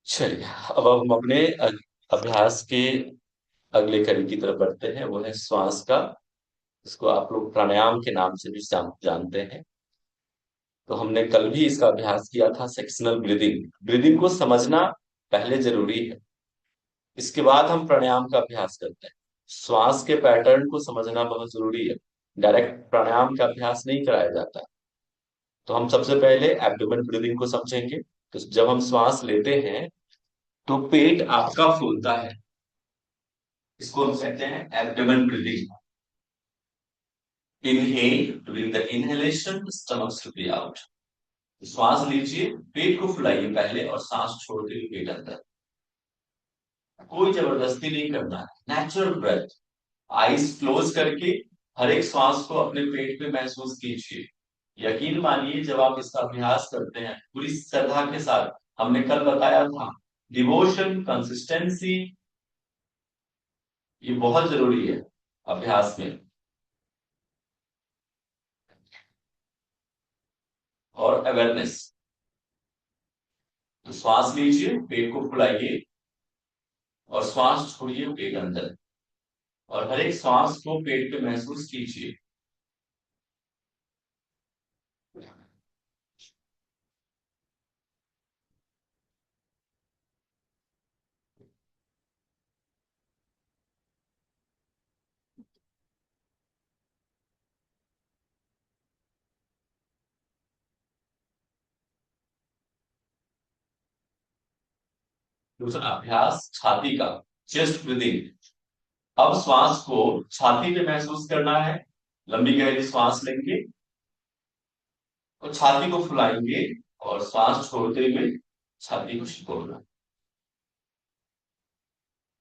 चलिए अब हम अपने अभ्यास के अगले कड़ी की तरफ बढ़ते हैं, वो है श्वास का। इसको आप लोग प्राणायाम के नाम से भी जानते हैं। तो हमने कल भी इसका अभ्यास किया था, सेक्शनल ब्रीदिंग। ब्रीदिंग को समझना पहले जरूरी है, इसके बाद हम प्राणायाम का अभ्यास करते हैं। श्वास के पैटर्न को समझना बहुत जरूरी है, डायरेक्ट प्राणायाम का अभ्यास नहीं कराया जाता। तो हम सबसे पहले एब्डोमेन ब्रीदिंग को समझेंगे। तो जब हम श्वास लेते हैं तो पेट आपका फूलता है, इसको हम कहते हैं abdomen breathing. Inhale, during the inhalation stomach should be out. श्वास लीजिए, पेट को फुलाइए पहले और सांस छोड़ते हुए पेट अंदर। कोई जबरदस्ती नहीं करना है, नेचुरल ब्रेथ। आईज क्लोज करके हर एक श्वास को अपने पेट पे महसूस कीजिए। यकीन मानिए जब आप इसका अभ्यास करते हैं पूरी श्रद्धा के साथ, हमने कल बताया था डिवोशन, कंसिस्टेंसी, ये बहुत जरूरी है अभ्यास में। और अवेयरनेस। तो श्वास लीजिए, पेट को फुलाइए और श्वास छोड़िए पेट अंदर। और हर एक श्वास को पेट पे महसूस कीजिए। दूसरा अभ्यास छाती का, चेस्ट ब्रीदिंग। अब श्वास को छाती पे महसूस करना है। लंबी गहरी श्वास लेंगे और छाती को फुलाएंगे और श्वास छोड़ते हुए छाती को सिकोड़ना।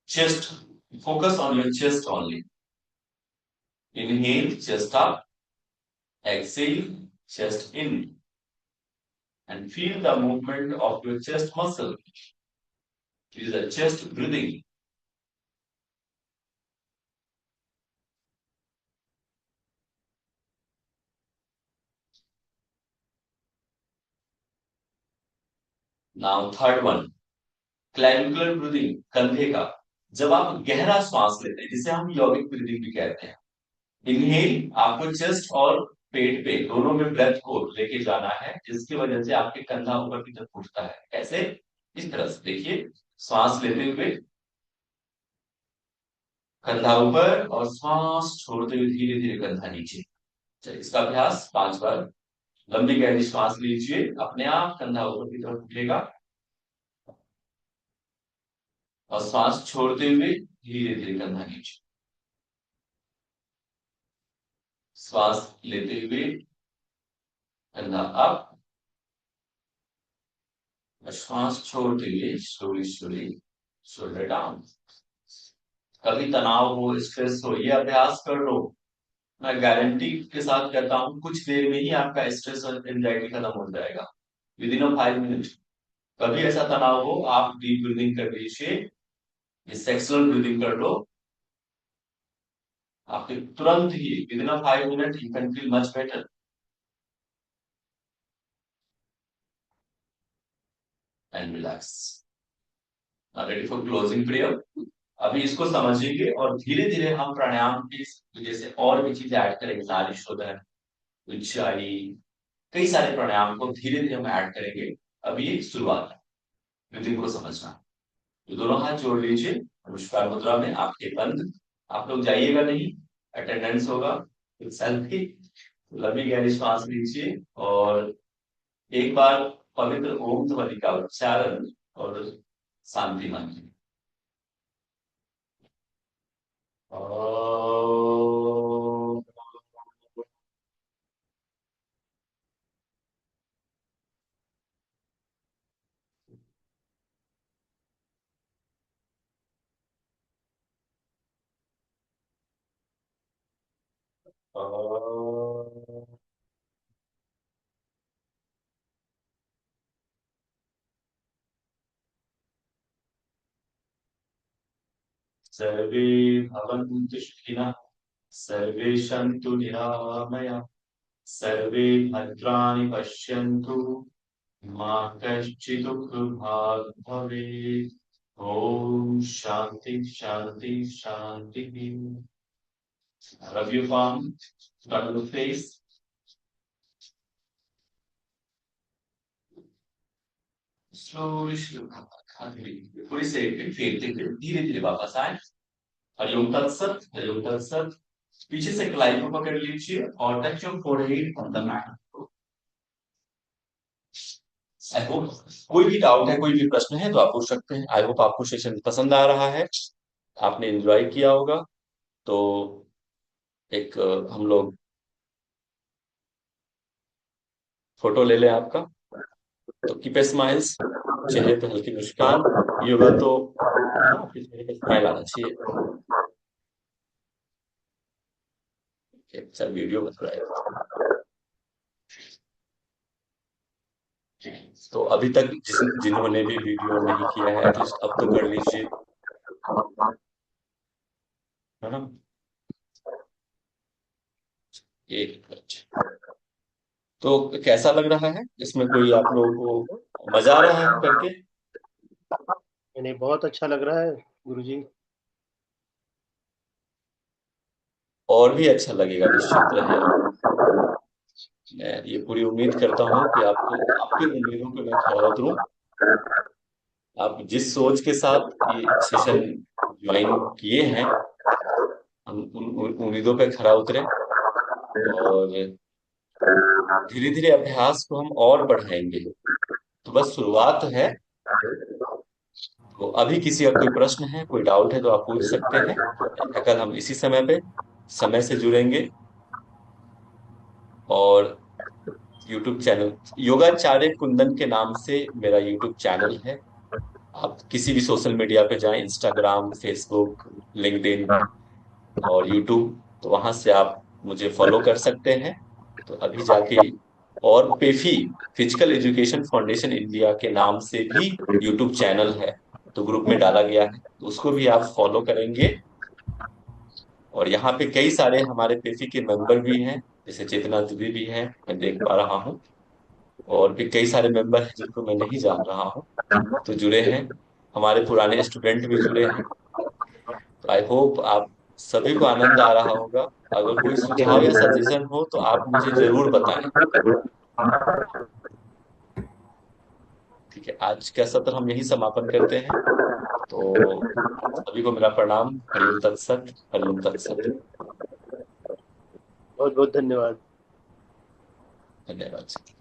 Chest, focus on your chest only. Inhale chest up, exhale chest in, and feel the movement of your chest muscle. It is a chest breathing. Now third one, clavicular breathing, कंधे का। जब आप गहरा श्वास लेते हैं, जिसे हम यौगिक ब्रीदिंग भी कहते हैं। इनहेल, आपको चेस्ट और पेट पे दोनों में ब्रेथ को लेके जाना है, जिसकी वजह से आपके कंधा ऊपर की तरफ उठता है। कैसे? इस तरह से देखिए, श्वास लेते हुए कंधा ऊपर और श्वास छोड़ते हुए धीरे धीरे कंधा नीचे। चलिए इसका अभ्यास 5 बार। लंबी गहरी श्वास लीजिए, अपने आप कंधा ऊपर की तरफ उठेगा और श्वास छोड़ते हुए धीरे धीरे कंधा नीचे। श्वास लेते हुए कंधा अप और श्वास छोड़ते हुए स्लोली स्लोली शोल्डर डाउन। कभी तनाव हो, स्ट्रेस हो, ये अभ्यास कर लो, मैं गारंटी के साथ कहता हूँ कुछ देर में ही आपका स्ट्रेस और एंजाइटी खत्म हो जाएगा, विद इन 5 मिनट। कभी ऐसा तनाव हो, आप डीप ब्रीदिंग कर लीजिए, सेक्सुअल ब्रीदिंग कर लो, आपके तुरंत ही within 5 minute you can feel much better and relax. Ready for closing prayer. अभी इसको समझेंगे और धीरे धीरे हम प्राणायाम की वजह से और भी चीजें ऐड करेंगे, नारी शोधन, उज्जाई, कई सारे प्राणायाम को धीरे धीरे हम ऐड करेंगे। अभी ये शुरुआत है ब्रीदिंग को समझना। तो दोनों हाथ जोड़ लीजिए नमस्कार मुद्रा में, आंखें बंद। आप लोग जाइएगा नहीं, अटेंडेंस होगा सेल्फी। लंबी गहरी श्वास लीजिए और एक बार पवित्र ओम ध्वनि का उच्चारण और शांति मांगिए। सर्वे भवन्तु सुखिनः, सर्वे सन्तु निरामया, सर्वे भद्राणि पश्यन्तु, मा कश्चित् दुःखभाग् भवेत्। ओम शांति शांति शांति। Rub your palm, rub your face. Slowly, थोड़ी से फेरते हुए धीरे धीरे वापस आए। हरिओम तत्सत, हरिओम तत्सत। पीछे से कलाई को पकड़ लीजिए और touch your forehead on the mat. I hope कोई भी डाउट है, कोई भी प्रश्न है तो आप पूछ सकते हैं। आई होप आपको सेशन पसंद आ रहा है, आपने एंजॉय किया होगा। तो एक हम लोग फोटो ले लें आपका। तो कीप ए स्माइल्स, चेहरे पे हल्की मुस्कान। योगा तो आपके चेहरे पे स्माइल आना चाहिए। सर वीडियो बन रहा है। तो अभी तक जिन्होंने भी वीडियो नहीं किया है एटलीस्ट अब तो कर लीजिए, है ना। एक मिनट। तो कैसा लग रहा है, इसमें कोई आप लोगों को मजा आ रहा है करके? नहीं, बहुत अच्छा लग रहा है गुरुजी। और भी अच्छा लगेगा, निश्चिंत रहे आप। मैं ये पूरी उम्मीद करता हूँ कि आपको, आपकी उम्मीदों पे मैं खरा उतरूं। आप जिस सोच के साथ ये सेशन ज्वाइन किए हैं, हम उन उम्मीदों पे खरा उतरे और धीरे धीरे अभ्यास को हम और बढ़ाएंगे। तो बस शुरुआत है। तो अभी किसी का कोई प्रश्न है, कोई डाउट है तो आप पूछ सकते हैं। कल हम इसी समय पे समय से जुड़ेंगे। और YouTube चैनल योगाचार्य कुंदन के नाम से मेरा YouTube चैनल है। आप किसी भी सोशल मीडिया पे जाएं, इंस्टाग्राम, फेसबुक, लिंक्डइन और यूट्यूब, तो वहां से आप मुझे फॉलो कर सकते हैं। तो अभी जाके, और पेफी फिजिकल एजुकेशन फाउंडेशन इंडिया के नाम से भी यूट्यूब चैनल है, तो ग्रुप में डाला गया है, तो उसको भी आप फॉलो करेंगे। और यहाँ पे कई सारे हमारे पेफी के मेंबर भी हैं, जैसे चेतना दुबे भी है, मैं देख पा रहा हूँ। और भी कई सारे मेंबर हैं जिनको मैं नहीं जान रहा हूँ, तो जुड़े हैं। हमारे पुराने स्टूडेंट भी जुड़े हैं। तो आई होप आप सभी को आनंद आ रहा होगा। अगर कोई सुझाव या सजेशन हो तो आप मुझे जरूर बताएं। ठीक है, आज का सत्र हम यही समापन करते हैं। तो सभी को मेरा प्रणाम। हरिओम तत्सत, हरिओम तत्सत। बहुत बहुत धन्यवाद। धन्यवाद।